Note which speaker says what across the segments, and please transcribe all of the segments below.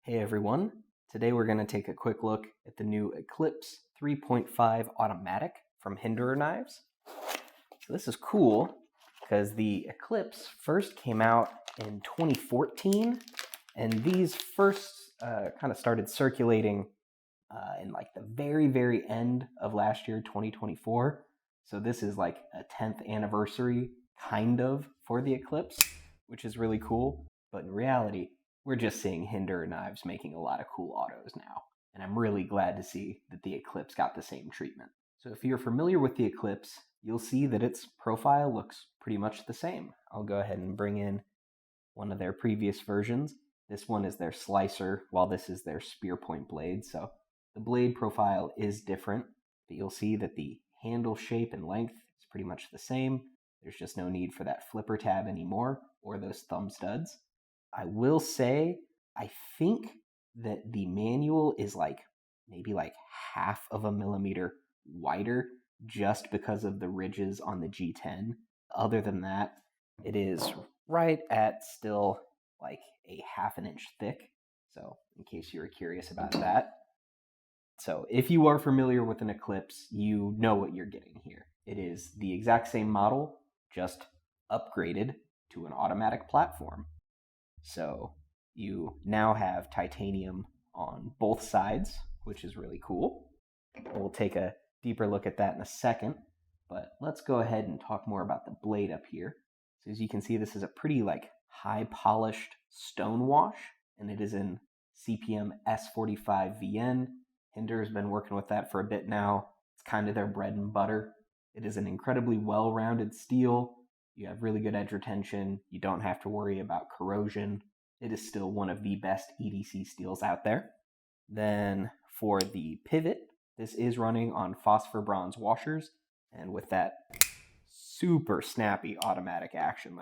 Speaker 1: Hey everyone, today we're going to take a quick look at the new Eklipse 3.5 automatic from Hinderer Knives. So this is cool because the Eklipse first came out in 2014 and these first kind of started circulating in like the very end of last year, 2024. So this is like a 10th anniversary kind of for the Eklipse, which is really cool. But in reality, we're just seeing Hinderer Knives making a lot of cool autos now. And I'm really glad to see that the Eklipse got the same treatment. So if you're familiar with the Eklipse, you'll see that its profile looks pretty much the same. I'll go ahead and bring in one of their previous versions. This one is their slicer, while this is their spear point blade. So the blade profile is different, but you'll see that the handle shape and length is pretty much the same. There's just no need for that flipper tab anymore or those thumb studs. I will say, I think that the manual is maybe half of a millimeter wider just because of the ridges on the G10. Other than that, it is right at still like a half an inch thick. So in case you were curious about that. So if you are familiar with an Eklipse, you know what you're getting here. It is the exact same model, just upgraded to an automatic platform. So you now have titanium on both sides, which is really cool. We'll take a deeper look at that in a second, but let's go ahead and talk more about the blade up here. So as you can see, this is a pretty high polished stone wash, and it is in CPM S45VN. Hinderer's been working with that for a bit now. It's kind of their bread and butter. It is an incredibly well-rounded steel. You have really good edge retention. You don't have to worry about corrosion. It is still one of the best EDC steels out there. Then for the pivot, this is running on phosphor bronze washers, and with that super snappy automatic action,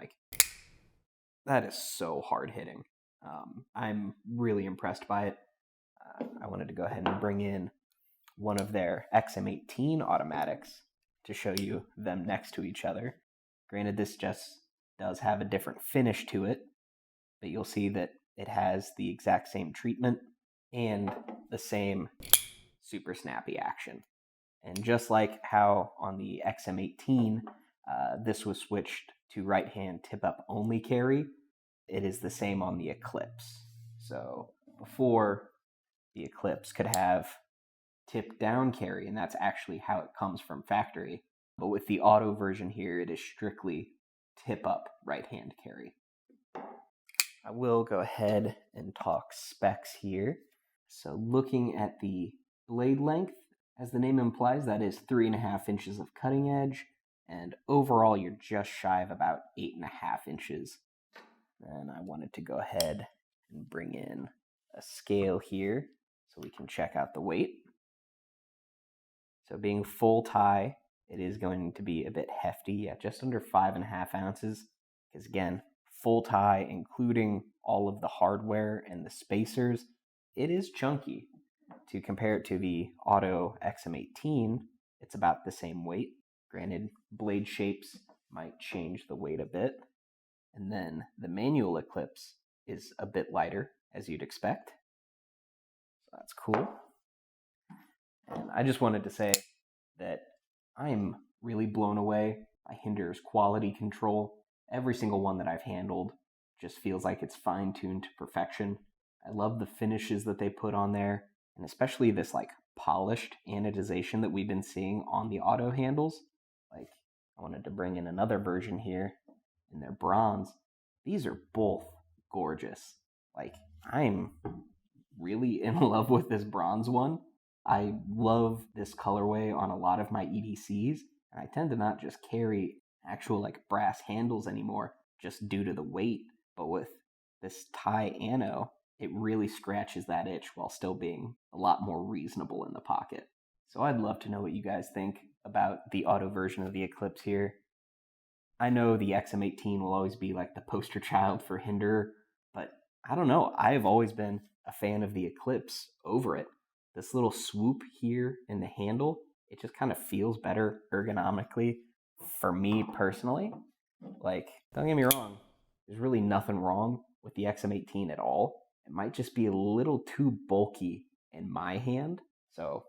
Speaker 1: that is so hard hitting. I'm really impressed by it. I wanted to go ahead and bring in one of their XM18 automatics to show you them next to each other. Granted, this just does have a different finish to it, but you'll see that it has the exact same treatment and the same super snappy action. And just like how on the XM18, this was switched to right-hand tip-up only carry, it is the same on the Eklipse. So before, the Eklipse could have tip-down carry, and that's actually how it comes from factory. But with the auto version here, it is strictly tip-up right-hand carry. I will go ahead and talk specs here. So looking at the blade length, as the name implies, that is 3.5 inches of cutting edge, and overall you're just shy of about 8.5 inches. And I wanted to go ahead and bring in a scale here so we can check out the weight. So being full tie, it is going to be a bit hefty at just under 5.5 ounces, because again, full tie, including all of the hardware and the spacers, it is chunky. To compare it to the Auto XM18, it's about the same weight. Granted, blade shapes might change the weight a bit. And then the manual Eklipse is a bit lighter, as you'd expect. So that's cool. And I just wanted to say that I'm really blown away by Hinderer's quality control. Every single one that I've handled just feels like it's fine-tuned to perfection. I love the finishes that they put on there, and especially this polished anodization that we've been seeing on the auto handles. I wanted to bring in another version here in their bronze. These are both gorgeous. I'm really in love with this bronze one. I love this colorway on a lot of my EDCs, and I tend to not just carry actual brass handles anymore just due to the weight, but with this tie ano, it really scratches that itch while still being a lot more reasonable in the pocket. So I'd love to know what you guys think about the auto version of the Eklipse here. I know the XM18 will always be the poster child for Hinderer, but I don't know. I've always been a fan of the Eklipse over it. This little swoop here in the handle, it just kind of feels better ergonomically for me personally. Don't get me wrong, there's really nothing wrong with the XM18 at all. it might just be a little too bulky in my hand. So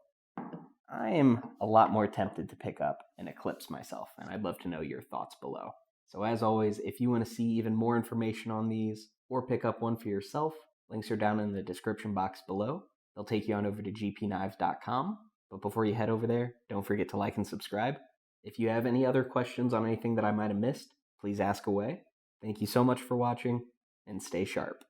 Speaker 1: I am a lot more tempted to pick up an Eklipse myself, and I'd love to know your thoughts below. So as always, if you want to see even more information on these or pick up one for yourself, links are down in the description box below. They'll take you on over to GPKNIVES.com. But before you head over there, don't forget to like and subscribe. If you have any other questions on anything that I might have missed, please ask away. Thank you so much for watching, and stay sharp.